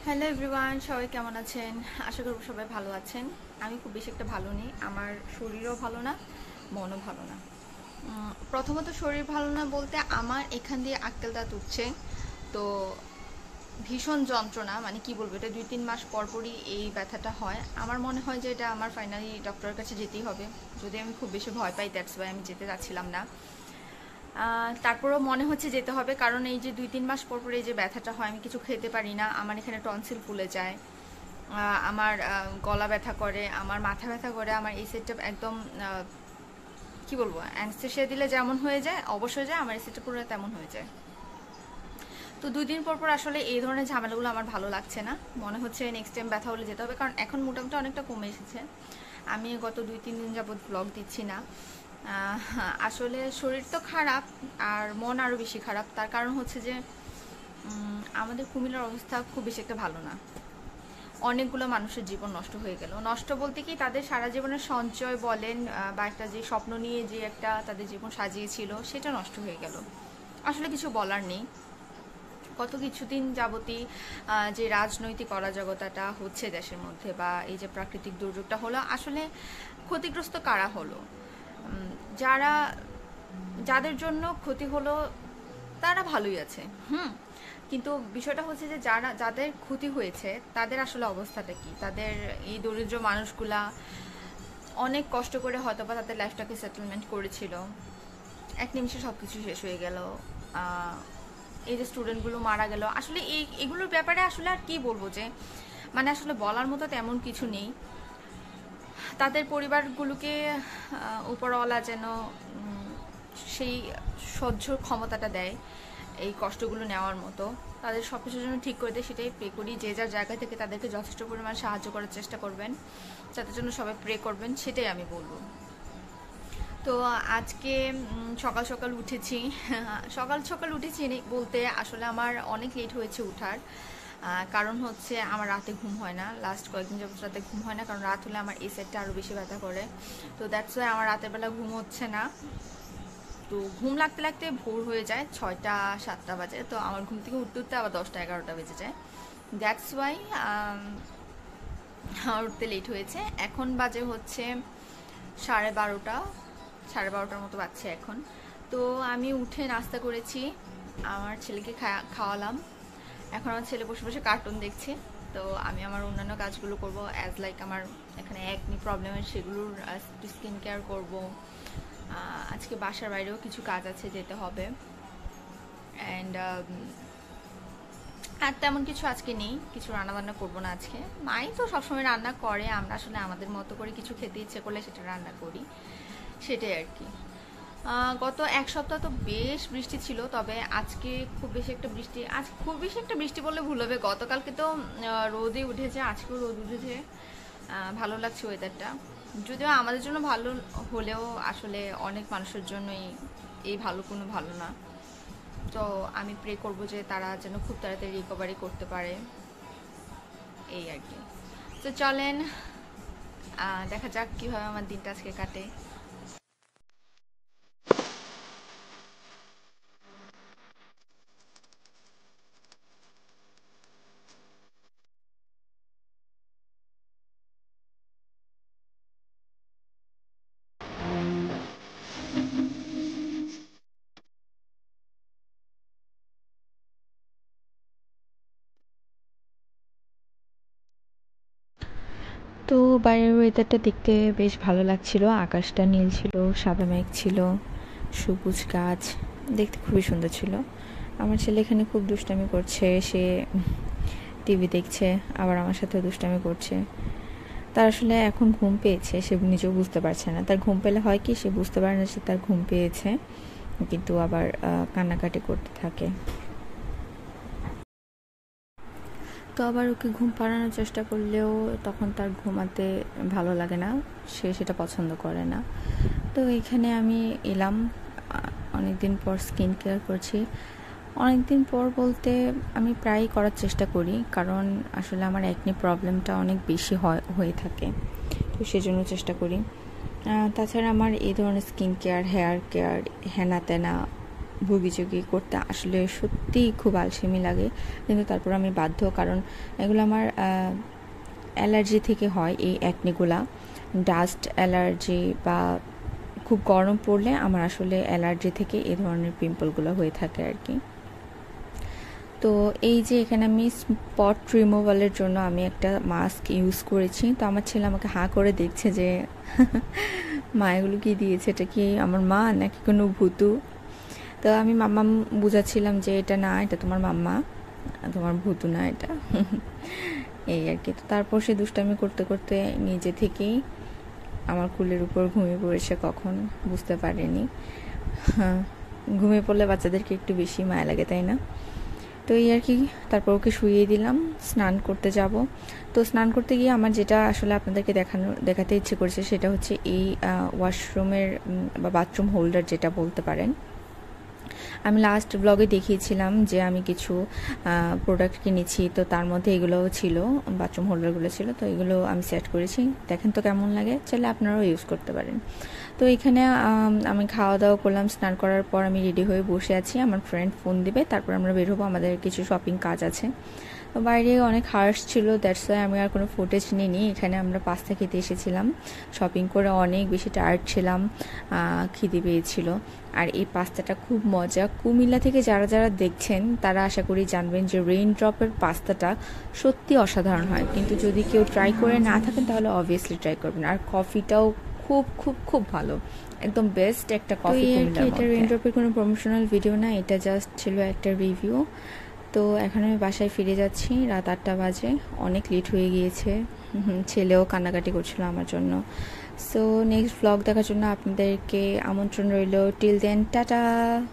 Hello everyone, সবাই কেমন আছেন? আশা করব সবাই ভালো আছেন। আমি খুব বেশি একটা ভালো নেই, আমার শরীরও ভালো না, মনও ভালো না। প্রথমত শরীর ভালো না বলতে আমার এখান দিয়ে আক্কেল দাঁত উঠছে, তো ভীষণ যন্ত্রণা, মানে কি বলবো, এটা 2-3 মাস পরপরই এই ব্যথাটা হয়। আমার মনে হয় যে এটা আমার ফাইনালি ডক্টরের কাছে যেতেই হবে। যদি আমি খুব বেশি ভয় পাই, দ্যাটস ওয়াই আমি যেতে চাচ্ছিলাম না। তারপরেও মনে হচ্ছে যেতে হবে, কারণ এই যে 2-3 মাস পর পর এই যে ব্যথাটা হয়, আমি কিছু খেতে পারি না, আমার এখানে টনসিল ফুলে যায়, আমার গলা ব্যথা করে, আমার মাথা ব্যথা করে, আমার এই সেটটা একদম কি বলবো, অ্যানেস্থেশিয়া দিলে যেমন হয়ে যায় অবশ্যই যায়, আমার এই সেটটা পুরো তেমন হয়ে যায়। তো 2 দিন পর পর আসলে এই ধরনের ঝামেলাগুলো আমার ভালো লাগছে না, মনে হচ্ছে নেক্সট টাইম ব্যথা হলে যেতে হবে, কারণ এখন মোটামুটি অনেকটা কমে এসেছে। আমি গত 2-3 দিন যাবৎ ব্লগ দিচ্ছি না। আসলে শরীর তো খারাপ আর মন আরও বেশি খারাপ, তার কারণ হচ্ছে যে আমাদের কুমিল্লার অবস্থা খুব বেশি একটা ভালো না। অনেকগুলো মানুষের জীবন নষ্ট হয়ে গেল। নষ্ট বলতে কি, তাদের সারা জীবনের সঞ্চয় বলেন বা একটা যে স্বপ্ন নিয়ে যে একটা তাদের জীবন সাজিয়েছিল সেটা নষ্ট হয়ে গেল। আসলে কিছু বলার নেই। গত কিছুদিন যাবতই যে রাজনৈতিক অরাজকতাটা হচ্ছে দেশের মধ্যে, বা এই যে প্রাকৃতিক দুর্যোগটা হলো, আসলে ক্ষতিগ্রস্ত কারা হলো? যারা, যাদের জন্য ক্ষতি হলো তারা ভালোই আছে। কিন্তু বিষয়টা হচ্ছে যে যাদের ক্ষতি হয়েছে তাদের আসলে অবস্থাটা কি? তাদের এই দরিদ্র মানুষগুলা অনেক কষ্ট করে হয়তো বা তাদের লাইফটাকে সেটেলমেন্ট করেছিল, এক নিমিষে সব কিছু শেষ হয়ে গেল। এই যে স্টুডেন্টগুলো মারা গেল, আসলে এগুলোর ব্যাপারে আসলে আর কি বলবো, যে মানে আসলে বলার মতো তেমন কিছু নেই। তাদের পরিবারগুলোকে উপরওয়ালা যেন সেই সহ্য ক্ষমতাটা দেয় এই কষ্টগুলো নেওয়ার মতো, তাদের সব কিছুর জন্য ঠিক করে দেয়, সেটাই প্রে করি। যে যার জায়গা থেকে তাদেরকে যথেষ্ট পরিমাণ সাহায্য করার চেষ্টা করবেন, তাদের জন্য সবাই প্রে করবেন, সেটাই আমি বলবো। তো আজকে সকাল সকাল উঠেছি। সকাল সকাল উঠেছি বলতে আসলে আমার অনেক লেট হয়েছে উঠার, কারণ হচ্ছে আমার রাতে ঘুম হয় না, লাস্ট কয়েকদিন যাবত রাতে ঘুম হয় না, কারণ রাত হলে আমার এই সাইডটা আরও বেশি ব্যথা করে। তো দ্যাটস ওয়াই আমার রাতের বেলা ঘুম হচ্ছে না। তো ঘুম লাগতে লাগতে ভোর হয়ে যায়, 6টা-7টা বাজে। তো আমার ঘুম থেকে উঠতে উঠতে আবার 10টা-11টা বেজে যায়। দ্যাটস ওয়াই আমার উঠতে লেট হয়েছে। এখন বাজে হচ্ছে 12:30, 12:30টার মতো বাজছে এখন। তো আমি উঠে নাস্তা করেছি, আমার ছেলেকে খাওয়ালাম। এখন আমার ছেলে বসে বসে কার্টুন দেখছে। তো আমি আমার অন্যান্য কাজগুলো করব, অ্যাজ লাইক আমার এখানে একনি প্রবলেমের সেগুলোর স্কিন কেয়ার করবো। আজকে বাসার বাইরেও কিছু কাজ আছে, যেতে হবে। অ্যান্ড আর তেমন কিছু আজকে নেই, কিছু রান্নাবান্না করবো না আজকে। মাই তো সবসময় রান্না করে, আমরা আসলে আমাদের মতো করে কিছু খেতে ইচ্ছে করলে সেটা রান্না করি, সেটাই আর কি। গত এক সপ্তাহ তো বেশ বৃষ্টি ছিল, তবে আজকে খুব বেশি একটা বৃষ্টি, আজ খুব বেশি একটা বৃষ্টি বললে ভুল হবে, গতকালকে তো রোদই উঠেছে, আজকেও রোদ উঠেছে। ভালো লাগছে ওয়েদারটা, যদিও আমাদের জন্য ভালো হলেও আসলে অনেক মানুষের জন্যই এই ভালো কোনো ভালো না। তো আমি প্রে করব যে তারা যেন খুব তাড়াতাড়ি রিকভারি করতে পারে, এই আর কি। তো চলেন দেখা যাক কীভাবে আমার দিনটা আজকে কাটে। তো বাইরের ওয়েদারটা দেখতে বেশ ভালো লাগছিল, আকাশটা নীল ছিল, সাদা মেঘ ছিল, সবুজ গাছ, দেখতে খুবই সুন্দর ছিল। আমার ছেলে এখানে খুব দুষ্টামি করছে, সে টিভি দেখছে, আবার আমার সাথে দুষ্টামি করছে। তার আসলে এখন ঘুম পেয়েছে, সে নিজেও বুঝতে পারছে না। তার ঘুম পেলে হয় কি, সে বুঝতে পারে না যে তার ঘুম পেয়েছে, কিন্তু আবার কান্নাকাটি করতে থাকে। তো আবার ওকে ঘুম পাড়ানোর চেষ্টা করলেও তখন তার ঘুমাতে ভালো লাগে না, সে সেটা পছন্দ করে না। তো এখানে আমি এলাম, অনেক দিন পর স্কিন কেয়ার করছি। অনেক দিন পর বলতে আমি প্রায়ই করার চেষ্টা করি, কারণ আসলে আমার একনি প্রবলেমটা অনেক বেশি হয়ে থাকে, তো সেজন্য চেষ্টা করি। তাছাড়া আমার এই ধরনের স্কিন কেয়ার, হেয়ার কেয়ার, হেনা তেনা ভুগিচুগি করতে আসলে সত্যিই খুব আলসেমি লাগে, কিন্তু তারপর আমি বাধ্য, কারণ এগুলো আমার অ্যালার্জি থেকে হয়। এই অ্যাকনিগুলা ডাস্ট অ্যালার্জি বা খুব গরম পড়লে আমার আসলে অ্যালার্জি থেকে এই ধরনের পিম্পলগুলো হয়ে থাকে আর কি। তো এই যে এখানে আমি স্পট রিমুভালের জন্য আমি একটা মাস্ক ইউজ করেছি। তো আমার ছেলে আমাকে হাঁ করে দেখছে যে মা এগুলো কি দিয়েছে, এটা কি আমার মা নাকি কোনো ভূতু। তো আমি মাম্মাম বুঝাচ্ছিলাম যে এটা না, এটা তোমার মাম্মা, তোমার ভূতু না এটা। এই আর কি। তো তারপর সে দুষ্টামি করতে করতে নিজে থেকেই আমার কুলের উপর ঘুমিয়ে পড়েছে, কখন বুঝতে পারেনি। ঘুমিয়ে পড়লে বাচ্চাদেরকে একটু বেশি মায়া লাগে, তাই না? তো এই আর কি। তারপর ওকে শুইয়ে দিলাম, স্নান করতে যাব। তো স্নান করতে গিয়ে আমার যেটা আসলে আপনাদেরকে দেখাতে ইচ্ছে করেছে সেটা হচ্ছে এই ওয়াশরুমের বা বাথরুম হোল্ডার যেটা বলতে পারেন। আমি লাস্ট ব্লগে দেখিয়েছিলাম যে আমি কিছু প্রোডাক্ট কিনেছি, তো তার মধ্যে এগুলোও ছিল, বাথরুম হোল্ডারগুলো ছিল। তো এগুলো আমি সেট করেছি, দেখেন তো কেমন লাগে, চাইলে আপনারাও ইউজ করতে পারেন। তো এখানে আমি খাওয়া দাওয়া করলাম, স্নান করার পর আমি রেডি হয়ে বসে আছি। আমার ফ্রেন্ড ফোন দিবে, তারপর আমরা বের হবো, আমাদের কিছু শপিং কাজ আছে। তো বাইরে অনেক হার্শ ছিল, দ্যাটস ওয়াই আমি আর কোনো ফুটেজ নিইনি। এখানে আমরা পাস্তা খেতে এসেছিলাম, শপিং করে অনেক বেশি টায়ার্ড ছিলাম, খিদে পেয়েছিল। আর এই পাস্তাটা খুব মজা। কুমিল্লা থেকে যারা যারা দেখছেন তারা আশা করি জানবেন যে রেইন ড্রপের পাস্তাটা সত্যি অসাধারণ হয়, কিন্তু যদি কেউ ট্রাই করে না থাকেন তাহলে অবভিয়াসলি ট্রাই করবেন। আর কফিটাও খুব খুব খুব ভালো, একদম বেস্ট একটা কফি কুমিল্লার মধ্যে। এটা রেইন ড্রপের কোনো প্রমোশনাল ভিডিও না, এটা জাস্ট ছিল একটা রিভিউ। তো এখন আমি বাসায় ফিরে যাচ্ছি, রাত 8টা বাজে, অনেক লেট হয়ে গিয়েছে। ছেলেও কান্নাকাটি করছিল আমার জন্য। সো নেক্সট ব্লগ দেখার জন্য আপনাদেরকে আমন্ত্রণ রইল। Till then, tata.